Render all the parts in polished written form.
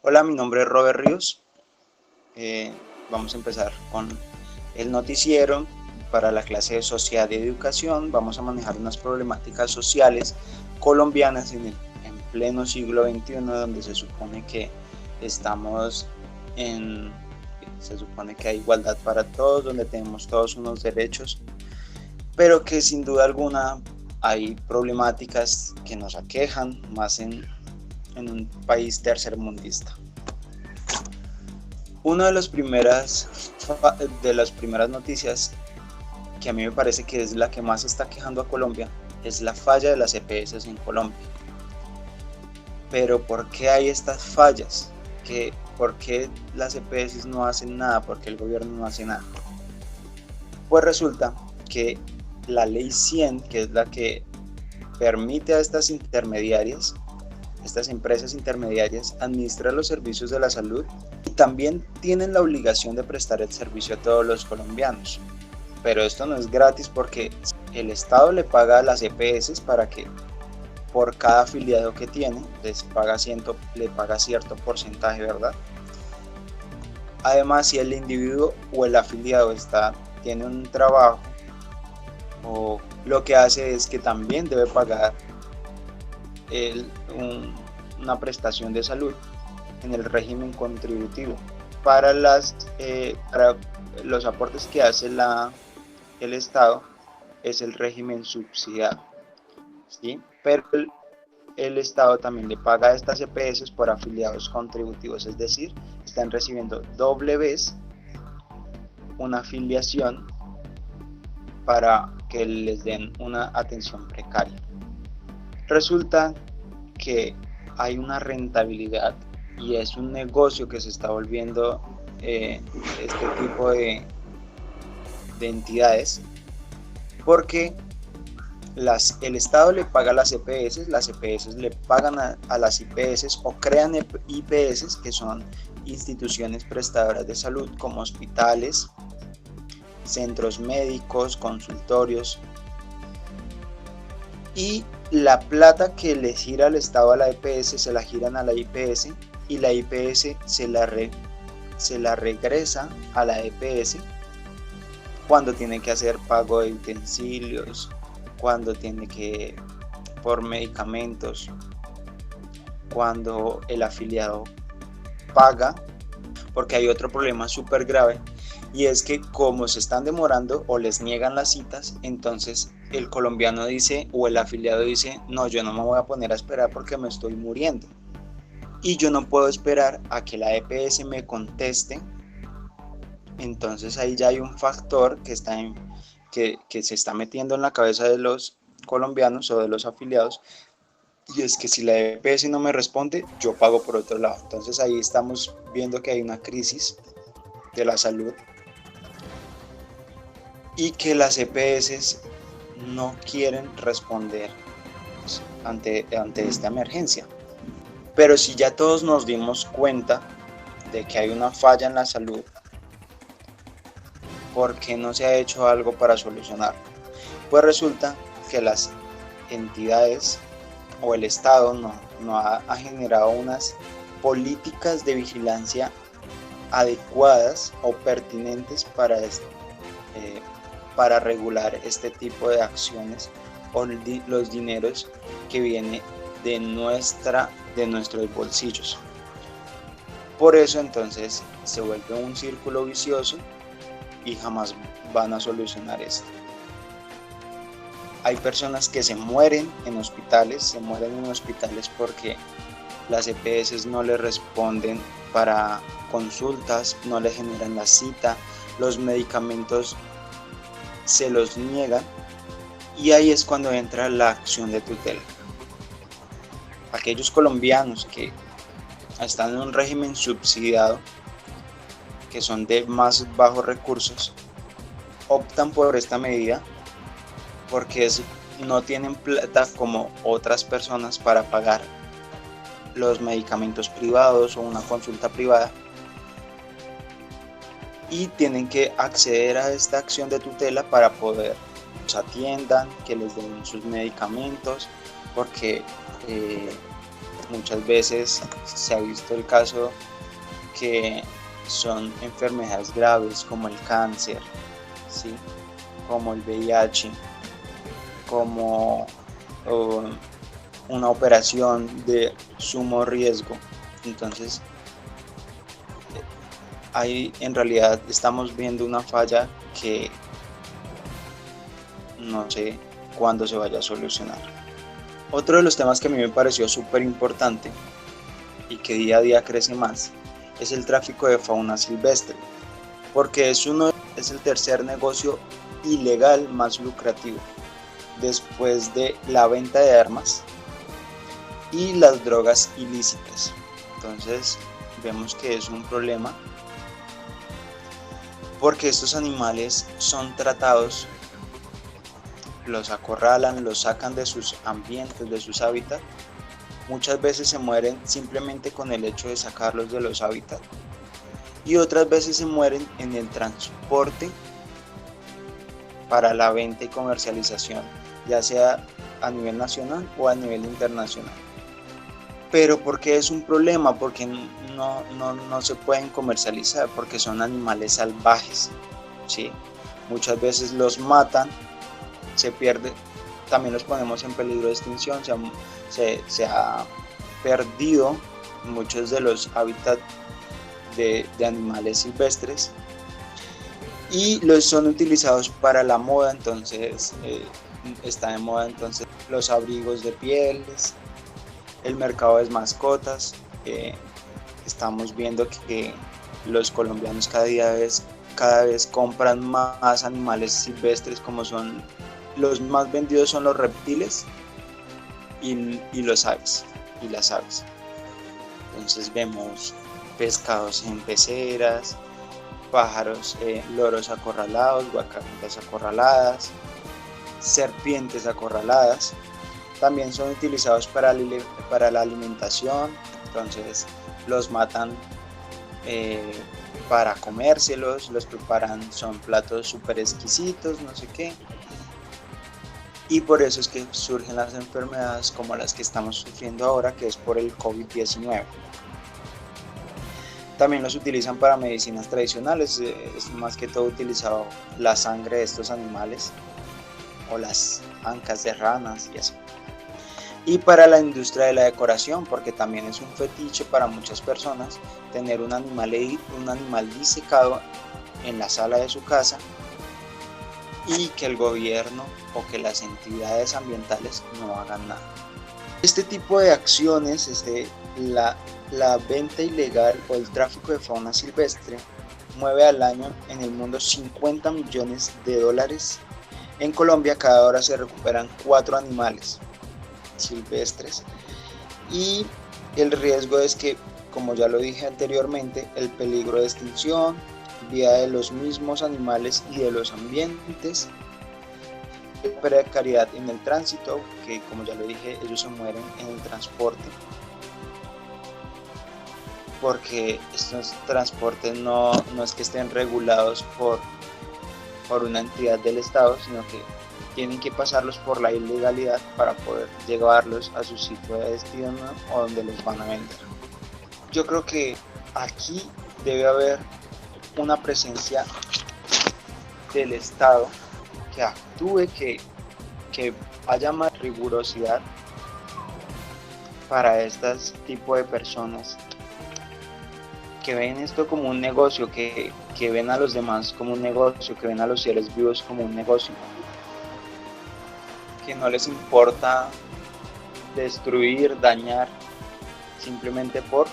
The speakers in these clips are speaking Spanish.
Hola, mi nombre es Robert Ríos. Vamos a empezar con el noticiero para la clase de Sociedad y Educación. Vamos a manejar unas problemáticas sociales colombianas en pleno siglo XXI, donde se supone que se supone que hay igualdad para todos, donde tenemos todos unos derechos, pero que sin duda alguna hay problemáticas que nos aquejan más en un país tercermundista. Una de las primeras noticias que a mí me parece que es la que más está quejando a Colombia es la falla de las EPS en Colombia. Pero ¿por qué hay estas fallas? ¿Por qué las EPS no hacen nada? ¿Por qué el gobierno no hace nada? Pues resulta que la ley 100, que es la que permite a estas empresas intermediarias, administrar los servicios de la salud y también tienen la obligación de prestar el servicio a todos los colombianos. Pero esto no es gratis porque el Estado le paga a las EPS para que por cada afiliado que tiene le paga cierto porcentaje, ¿verdad? Además, si el individuo o el afiliado tiene un trabajo, o lo que hace es que también debe pagar una prestación de salud en el régimen contributivo para los aportes que hace el Estado. Es el régimen subsidiado, ¿sí? Pero el Estado también le paga a estas EPS por afiliados contributivos, es decir, están recibiendo doble vez una afiliación para que les den una atención precaria. Resulta que hay una rentabilidad y es un negocio que se está volviendo este tipo de entidades, porque el Estado le paga a las EPS le pagan a las IPS o crean IPS, que son instituciones prestadoras de salud como hospitales, centros médicos, consultorios, y la plata que le gira al Estado a la EPS se la giran a la IPS y la IPS se la regresa a la EPS cuando tiene que hacer pago de utensilios, cuando tiene que por medicamentos, cuando el afiliado paga, porque hay otro problema súper grave, y es que como se están demorando o les niegan las citas, entonces el colombiano dice, o el afiliado dice, no, yo no me voy a poner a esperar porque me estoy muriendo y yo no puedo esperar a que la EPS me conteste. Entonces ahí ya hay un factor que se está metiendo en la cabeza de los colombianos o de los afiliados, y es que si la EPS no me responde, yo pago por otro lado. Entonces ahí estamos viendo que hay una crisis de la salud y que las EPS no quieren responder ante esta emergencia. Pero si ya todos nos dimos cuenta de que hay una falla en la salud, ¿por qué no se ha hecho algo para solucionarlo? Pues resulta que las entidades o el Estado no ha generado unas políticas de vigilancia adecuadas o pertinentes para regular este tipo de acciones o los dineros que vienen de nuestros bolsillos. Por eso entonces se vuelve un círculo vicioso y jamás van a solucionar esto. Hay personas que se mueren en hospitales porque las EPS no les responden para consultas, no les generan la cita, los medicamentos se los niegan, y ahí es cuando entra la acción de tutela. Aquellos colombianos que están en un régimen subsidiado, que son de más bajos recursos, optan por esta medida porque no tienen plata como otras personas para pagar los medicamentos privados o una consulta privada, y tienen que acceder a esta acción de tutela para poder que los atiendan, que les den sus medicamentos, porque Muchas veces se ha visto el caso que son enfermedades graves como el cáncer, ¿sí? Como el VIH, como una operación de sumo riesgo. Entonces, ahí en realidad estamos viendo una falla que no sé cuándo se vaya a solucionar. Otro de los temas que a mí me pareció súper importante y que día a día crece más es el tráfico de fauna silvestre, porque es el tercer negocio ilegal más lucrativo, después de la venta de armas y las drogas ilícitas. Entonces vemos que es un problema porque estos animales son tratados, los acorralan, los sacan de sus ambientes, de sus hábitats. Muchas veces se mueren simplemente con el hecho de sacarlos de los hábitats y otras veces se mueren en el transporte para la venta y comercialización, ya sea a nivel nacional o a nivel internacional. Pero ¿por qué es un problema? Porque no se pueden comercializar, porque son animales salvajes, ¿sí? Muchas veces los matan, se pierde, también los ponemos en peligro de extinción, se ha perdido muchos de los hábitats de animales silvestres y los son utilizados para la moda. Entonces está de moda entonces los abrigos de pieles, el mercado de mascotas. Estamos viendo que los colombianos cada vez compran más animales silvestres, como son los más vendidos son los reptiles y los aves y las aves. Entonces vemos pescados en peceras, pájaros, loros acorralados, guacamayas acorraladas, serpientes acorraladas. También son utilizados para la alimentación, entonces los matan para comérselos, los preparan, son platos súper exquisitos, no sé qué. Y por eso es que surgen las enfermedades como las que estamos sufriendo ahora, que es por el COVID-19. También los utilizan para medicinas tradicionales, es más que todo utilizado la sangre de estos animales o las ancas de ranas y eso. Y para la industria de la decoración, porque también es un fetiche para muchas personas tener un animal disecado en la sala de su casa y que el gobierno o que las entidades ambientales no hagan nada. Este tipo de acciones, la venta ilegal o el tráfico de fauna silvestre, mueve al año en el mundo 50 millones de dólares. En Colombia cada hora se recuperan 4 animales silvestres y el riesgo es que, como ya lo dije anteriormente, el peligro de extinción, vida de los mismos animales y de los ambientes, precariedad en el tránsito, que como ya lo dije, ellos se mueren en el transporte, porque estos transportes no es que estén regulados por una entidad del Estado, sino que tienen que pasarlos por la ilegalidad para poder llevarlos a su sitio de destino o donde los van a vender. Yo creo que aquí debe haber una presencia del Estado que actúe, que haya más rigurosidad para este tipo de personas que ven esto como un negocio, que ven a los demás como un negocio, que ven a los seres vivos como un negocio, que no les importa destruir, dañar, simplemente por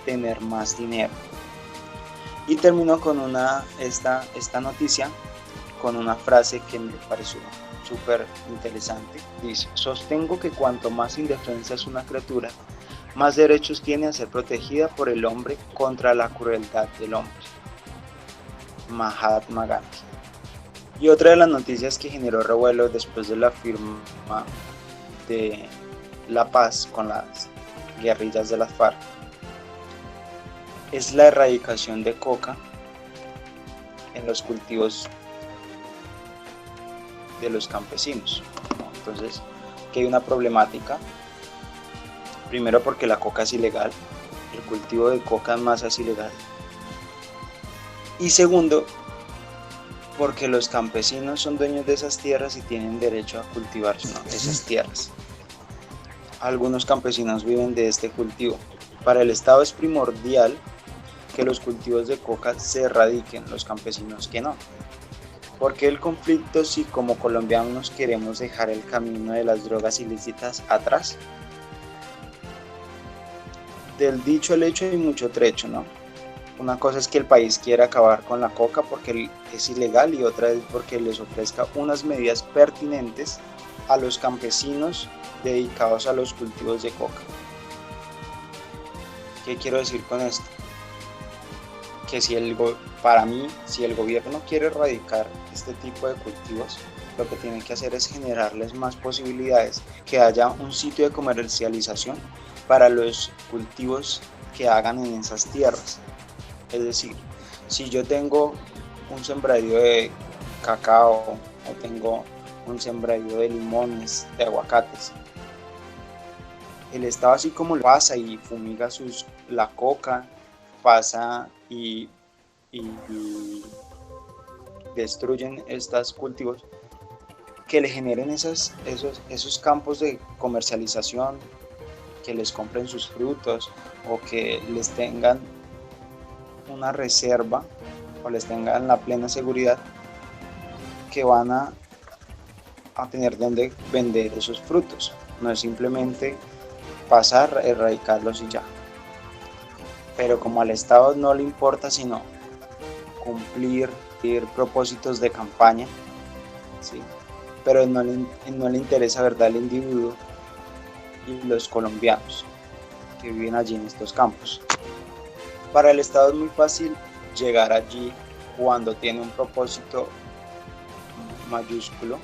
tener más dinero. Y termino con esta noticia con una frase que me pareció súper interesante. Dice: sostengo que cuanto más indefensa es una criatura, más derechos tiene a ser protegida por el hombre contra la crueldad del hombre. Mahatma Gandhi. Y otra de las noticias que generó revuelo después de la firma de la paz con las guerrillas de las FARC es la erradicación de coca en los cultivos de los campesinos. Entonces, que hay una problemática Primero porque la coca es ilegal, el cultivo de coca en masa es ilegal. Y segundo, porque los campesinos son dueños de esas tierras y tienen derecho a cultivar esas tierras. Algunos campesinos viven de este cultivo. Para el Estado es primordial que los cultivos de coca se erradiquen, los campesinos que no. Porque el conflicto, si como colombianos queremos dejar el camino de las drogas ilícitas atrás? Del dicho al hecho hay mucho trecho, ¿no? Una cosa es que el país quiera acabar con la coca porque es ilegal, y otra es porque les ofrezca unas medidas pertinentes a los campesinos dedicados a los cultivos de coca. ¿Qué quiero decir con esto? Que para mí, si el gobierno quiere erradicar este tipo de cultivos, lo que tiene que hacer es generarles más posibilidades, que haya un sitio de comercialización para los cultivos que hagan en esas tierras. Es decir, si yo tengo un sembradío de cacao o tengo un sembradío de limones, de aguacates, el Estado, así como lo pasa y fumiga la coca, pasa y destruyen estos cultivos, que le generen esos campos de comercialización, que les compren sus frutos o que les tengan una reserva o les tengan la plena seguridad que van a tener donde vender esos frutos. No es simplemente pasar, erradicarlos y ya. Pero como al Estado no le importa sino cumplir propósitos de campaña, ¿sí? Pero no le interesa, ¿verdad?, el individuo y los colombianos que viven allí en estos campos. Para el Estado es muy fácil llegar allí cuando tiene un propósito mayúsculo,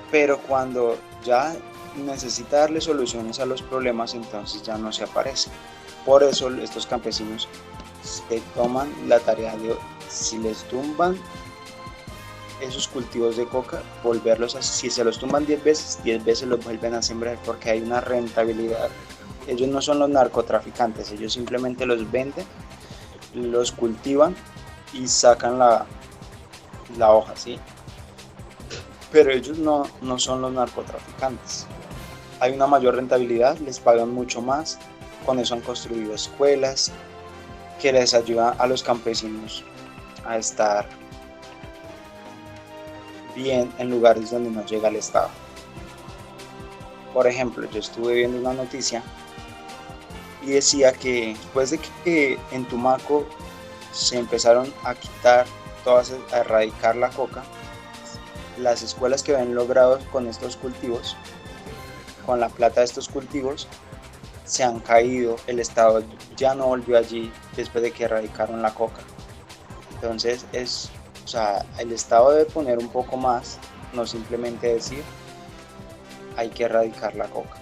pero cuando ya necesita darle soluciones a los problemas, entonces ya no se aparece. Por eso estos campesinos se toman la tarea de, si les tumban esos cultivos de coca, volverlos si se los tumban 10 veces los vuelven a sembrar, porque hay una rentabilidad. Ellos no son los narcotraficantes, ellos simplemente los venden, los cultivan y sacan la hoja, ¿sí? Pero ellos no son los narcotraficantes. Hay una mayor rentabilidad, les pagan mucho más, con eso han construido escuelas que les ayudan a los campesinos a estar bien en lugares donde no llega el Estado. Por ejemplo, yo estuve viendo una noticia y decía que después de que en Tumaco se empezaron a quitar a erradicar la coca, las escuelas que habían logrado con estos cultivos, con la plata de estos cultivos, se han caído. El Estado ya no volvió allí después de que erradicaron la coca. Entonces el Estado debe poner un poco más, no simplemente decir hay que erradicar la coca.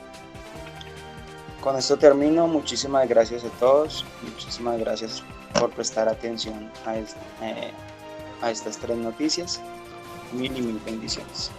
Con esto termino. Muchísimas gracias a todos, muchísimas gracias por prestar atención a estas 3 noticias. Mil y mil bendiciones.